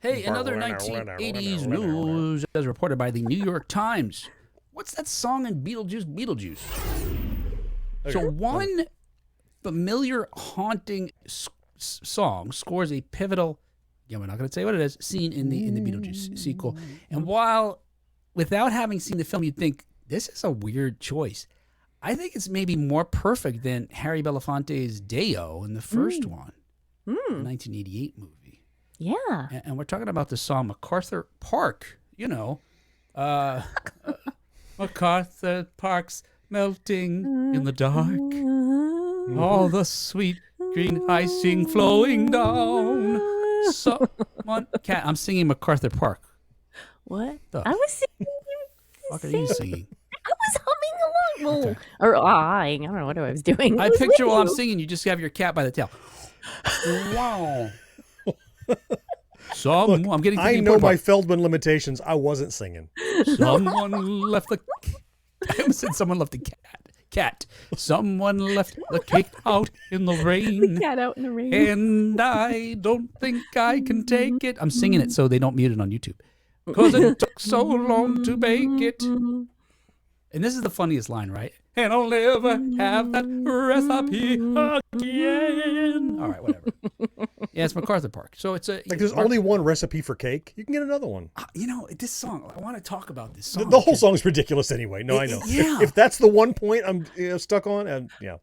Hey, another 1980s news as reported by the New York Times. What's that song in Beetlejuice Beetlejuice? Okay. So one familiar haunting song scores a pivotal, we're not going to say what it is, scene in the Beetlejuice sequel. And while without having seen the film, you'd think this is a weird choice. I think it's maybe more perfect than Harry Belafonte's Deo in the first one, the 1988 movie. Yeah. And we're talking about the song MacArthur Park, MacArthur Park's melting in the dark. All the sweet green icing flowing down. I'm singing MacArthur Park. What? I was singing. What are you singing? I was humming along. Okay. Or I don't know what I was doing. I picture while I'm singing, you just have your cat by the tail. Wow. Look, I'm getting. I know my Feldman limitations. I wasn't singing. Someone left the. I almost said someone left the cat. Someone left the cake out in the rain. The cat out in the rain. And I don't think I can take it. I'm singing it so they don't mute it on YouTube. Because it took so long to bake it. And this is the funniest line, right? And I'll never have that recipe again. All right, whatever. Yeah, it's MacArthur Park. So it's there's only one recipe for cake. You can get another one. This song, I want to talk about this song. The whole song's ridiculous anyway. No, I know. Yeah. If that's the one point I'm stuck on, and yeah.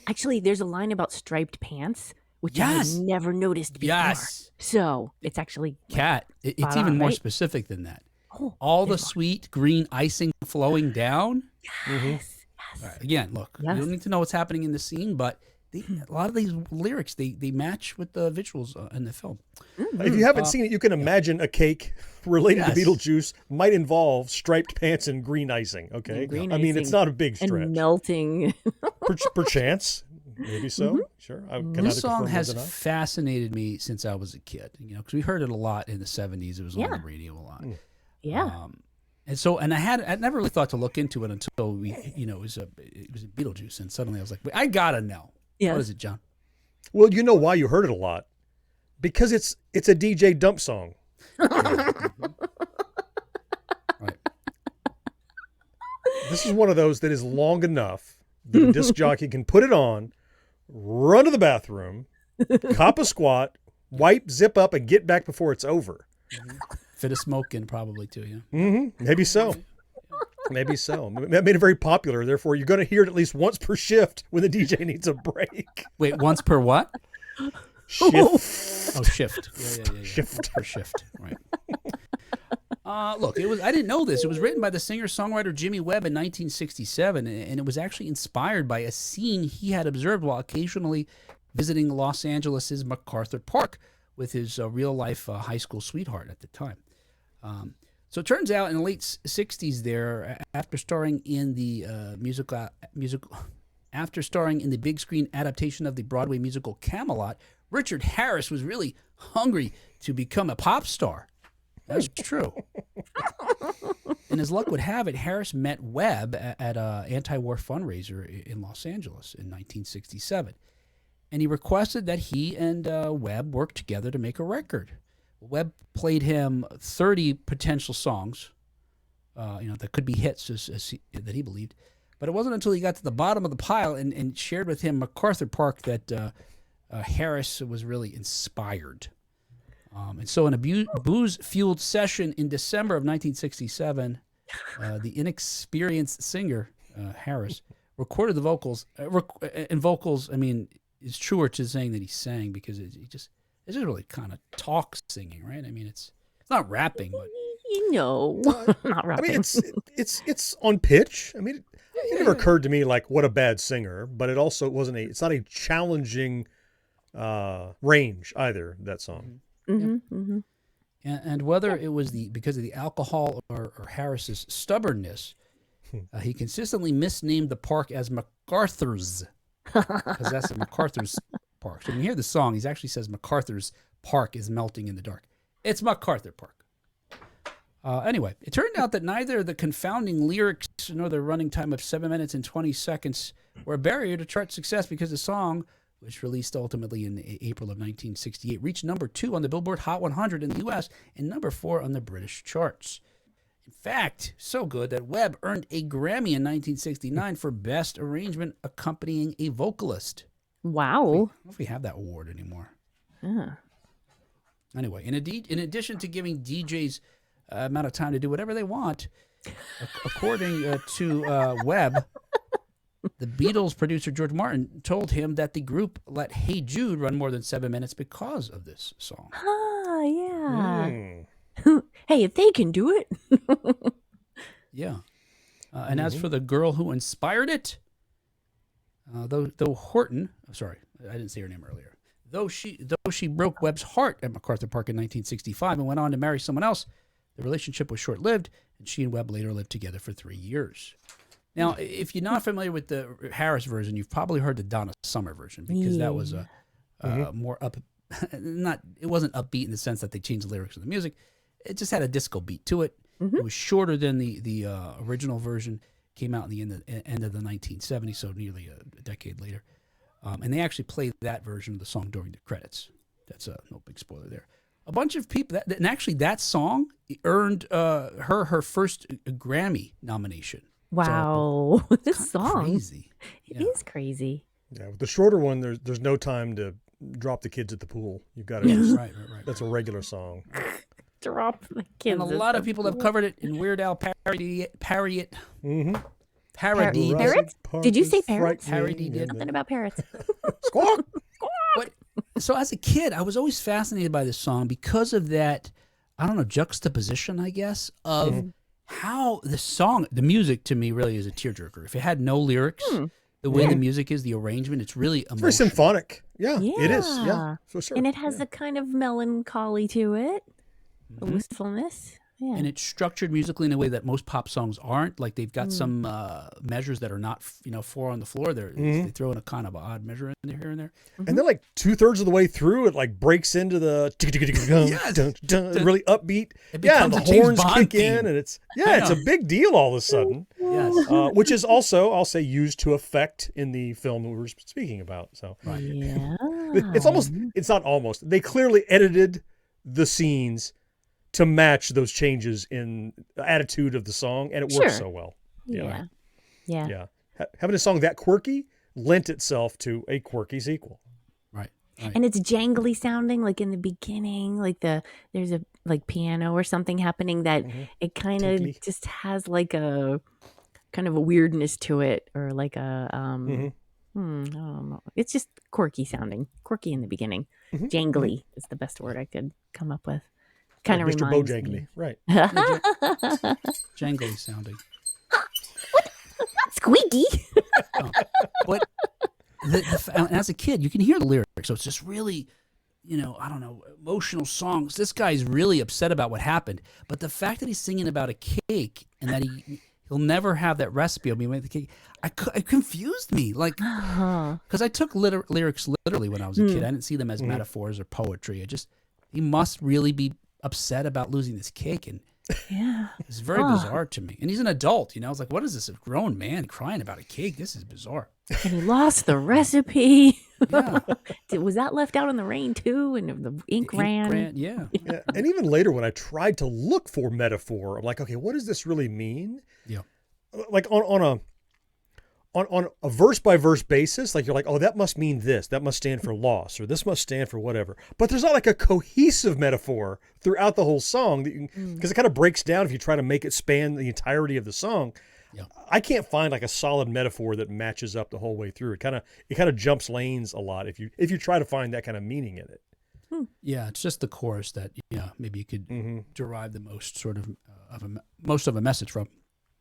Actually, there's a line about striped pants, which I had never noticed before. Yes. So it's actually cat. It's even more specific than that. All the sweet green icing flowing down. Yes. Yes. All right, again, look, you don't need to know what's happening in the scene, but a lot of these lyrics, they match with the visuals in the film. If you haven't seen it, you can imagine a cake related to Beetlejuice might involve striped pants and green icing, okay? Green I mean, it's not a big stretch. And melting. Perchance. Maybe so. Sure. This song has fascinated me since I was a kid, because we heard it a lot in the 70s. It was on the radio a lot. Yeah. And I never really thought to look into it until it was a Beetlejuice, and suddenly I was like, wait, I gotta know. Yes. What is it, John? Well, you know why you heard it a lot? Because it's a DJ dump song. Right. This is one of those that is long enough that a disc jockey can put it on, run to the bathroom, cop a squat, wipe, zip up, and get back before it's over. Fit a smoke in probably too, yeah. Maybe so. Maybe so. That made it very popular. Therefore, you're going to hear it at least once per shift when the DJ needs a break. Wait, once per what? Shift. Oh, shift. Yeah. Shift. Per shift. Right. Look, I didn't know this. It was written by the singer-songwriter Jimmy Webb in 1967, and it was actually inspired by a scene he had observed while occasionally visiting Los Angeles' MacArthur Park with his real-life high school sweetheart at the time. So it turns out in the late 60s there, after starring in the big screen adaptation of the Broadway musical Camelot, Richard Harris was really hungry to become a pop star. That's true. And as luck would have it, Harris met Webb at an anti-war fundraiser in Los Angeles in 1967. And he requested that he and Webb work together to make a record. Webb played him 30 potential songs, that could be hits that he believed. But it wasn't until he got to the bottom of the pile and shared with him MacArthur Park that Harris was really inspired. And so in a booze-fueled session in December of 1967, the inexperienced singer, Harris, recorded the vocals. It's truer to saying that he sang because it's just really kind of talk singing, right? I mean, it's not rapping, but not rapping. I mean, it's on pitch. I mean, it never occurred to me like what a bad singer, but it also wasn't it's not a challenging range either. That song. And whether it was because of the alcohol or Harris's stubbornness, he consistently misnamed the park as MacArthur's. Because that's a MacArthur's Park. So when you hear the song, he actually says MacArthur's Park is melting in the dark. It's MacArthur Park. Anyway, it turned out that neither the confounding lyrics nor the running time of 7 minutes and 20 seconds were a barrier to chart success because the song which released ultimately in April of 1968, reached number 2 on the Billboard Hot 100 in the U.S. and number 4 on the British charts. In fact, so good that Webb earned a Grammy in 1969 for Best Arrangement Accompanying a Vocalist. Wow. I don't know if we have that award anymore. Anyway, in addition to giving DJs amount of time to do whatever they want, according to Webb, the Beatles producer George Martin told him that the group let Hey Jude run more than 7 minutes because of this song. Ah, yeah. Hey, if they can do it. Yeah. And as for the girl who inspired it, though Horton, sorry, I didn't say her name earlier. Though she broke Webb's heart at MacArthur Park in 1965 and went on to marry someone else, the relationship was short-lived, and she and Webb later lived together for 3 years. Now, if you're not familiar with the Harris version, you've probably heard the Donna Summer version because that was a more up. It wasn't upbeat in the sense that they changed the lyrics of the music. It just had a disco beat to it. It was shorter than the original version. Came out in the end of the 1970s, so nearly a decade later. And they actually played that version of the song during the credits. That's no big spoiler there. A bunch of people, and actually that song earned her first Grammy nomination. Wow, this song crazy. It is crazy. Yeah, with the shorter one, there's no time to drop the kids at the pool. You've got to. Right. That's a regular song. Drop the kids. And a lot of people have covered it, and Weird Al parodied. Parrots? Parrot Did you say parrots? Parody did. Something about parrots. Squawk. But so as a kid, I was always fascinated by this song because of that, I don't know, juxtaposition, I guess, of how the music to me really is a tearjerker. If it had no lyrics, the way the music is, the arrangement, it's really emotional. Very symphonic. Yeah, it is. Yeah, for sure. And it has a kind of melancholy to it, a wistfulness. Yeah. And it's structured musically in a way that most pop songs aren't. Like they've got some measures that are not, 4 on the floor. They throw in a kind of odd measure in there, here and there. And then like 2/3 of the way through, it like breaks into the really upbeat. Yeah, the horns kick in, and it's a big deal all of a sudden. Yes, which is also, I'll say, used to effect in the film that we were speaking about. So Yeah. it's not almost. They clearly edited the scenes to match those changes in the attitude of the song, and it works so well. Yeah. Having a song that quirky lent itself to a quirky sequel. Right. And it's jangly sounding, like in the beginning, like there's a like piano or something happening that it kind of just has like a kind of a weirdness to it, or like a I don't know. It's just quirky sounding, quirky in the beginning. Jangly is the best word I could come up with. Kind of Mr. reminds Bojangly, me. right? Jangly sounding. Squeaky. But as a kid, you can hear the lyrics, so it's just really, I don't know, emotional songs. This guy's really upset about what happened, but the fact that he's singing about a cake and that he'll never have that recipe of me making the cake, it confused me. Like, because I took lyrics literally when I was a kid. I didn't see them as metaphors or poetry. He must really be upset about losing this cake, and it's very bizarre to me. And he's an adult, I was like, what is this, a grown man crying about a cake? This is bizarre. And he lost the recipe. Yeah. Was that left out in the rain too? And the ink ran? Yeah. And even later, when I tried to look for metaphor, I'm like, okay, what does this really mean? Yeah. Like on a verse by verse basis, like you're like, oh, that must mean this. That must stand for loss, or this must stand for whatever. But there's not like a cohesive metaphor throughout the whole song, because it kind of breaks down if you try to make it span the entirety of the song. Yeah. I can't find like a solid metaphor that matches up the whole way through. It kind of jumps lanes a lot if you try to find that kind of meaning in it. Yeah, it's just the chorus that maybe you could derive the most sort of most of a message from.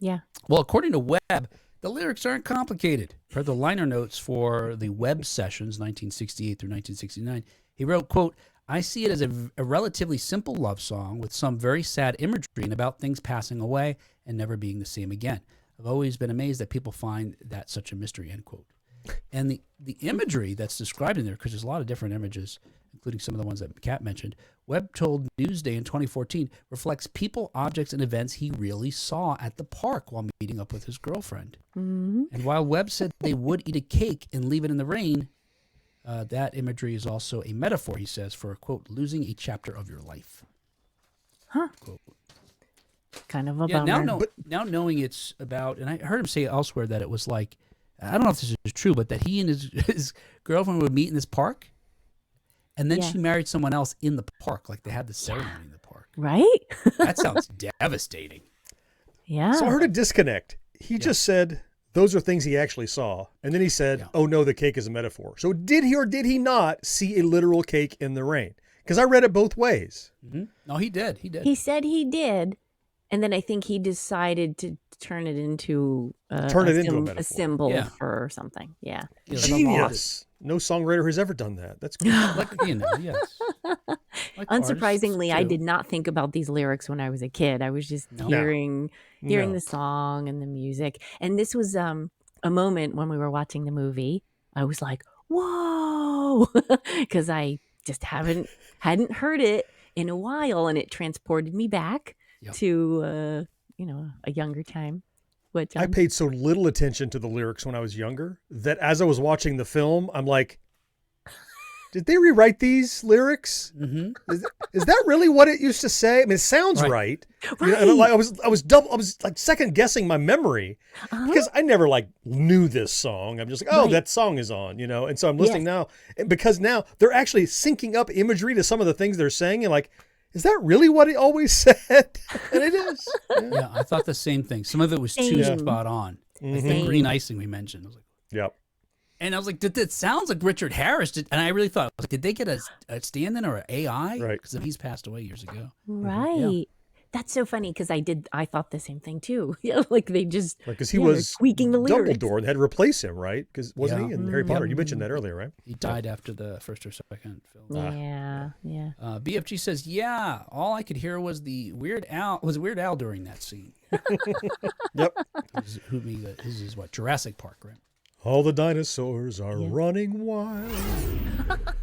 Yeah. Well, according to Webb, the lyrics aren't complicated. Per the liner notes for the Webb sessions, 1968 through 1969, he wrote, quote, I see it as a relatively simple love song with some very sad imagery and about things passing away and never being the same again. I've always been amazed that people find that such a mystery, end quote. And the imagery that's described in there, because there's a lot of different images, including some of the ones that Kat mentioned, Webb told Newsday in 2014 reflects people, objects, and events he really saw at the park while meeting up with his girlfriend. And while Webb said they would eat a cake and leave it in the rain, That imagery is also a metaphor, he says, for, quote, losing a chapter of your life. Huh. Quote. Kind of a Yeah, bummer. now knowing it's about, and I heard him say elsewhere that it was like, I don't know if this is true, but that he and his girlfriend would meet in this park, and then she married someone else in the park, like they had the ceremony in the park. Right? That sounds devastating. Yeah. So I heard a disconnect. He just said those are things he actually saw. And then he said, oh, no, the cake is a metaphor. So did he or did he not see a literal cake in the rain? Because I read it both ways. Mm-hmm. No, he did. He did. He said he did. And then I think he decided to turn it into a symbol for something. Yeah. Genius. No songwriter has ever done that. That's cool. Yes. Like unsurprisingly, I did not think about these lyrics when I was a kid. I was just hearing the song and the music. And this was a moment when we were watching the movie. I was like, whoa, because I just hadn't heard it in a while, and it transported me back to a younger time. I paid so little attention to the lyrics when I was younger that as I was watching the film, I'm like, did they rewrite these lyrics? Mm-hmm. Is that really what it used to say? I mean, it sounds right. You know, and I was like second guessing my memory because I never like knew this song. I'm just like, that song is on, you know. And so I'm listening now, and because now they're actually syncing up imagery to some of the things they're saying, and like, is that really what he always said? And it is. Yeah, I thought the same thing. Some of it was too spot on. Mm-hmm. Like the green icing we mentioned. I was like, yep. And I was like, it sounds like Richard Harris. And I really thought, did they get a stand-in or an AI? Right. Because he's passed away years ago. Right. Yeah. That's so funny because I thought the same thing too. Yeah, like they just because he was tweaking the lyrics. Dumbledore and had to replace him, right? Because wasn't he in Harry Potter? You mentioned that earlier, right? He died after the first or second film. Yeah. BFG says, all I could hear was Weird Al during that scene. Yep. This is what, Jurassic Park, right? All the dinosaurs are running wild.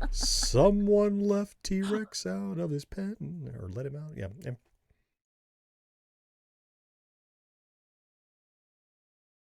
Someone left T-Rex out of his pen or let him out. Yeah.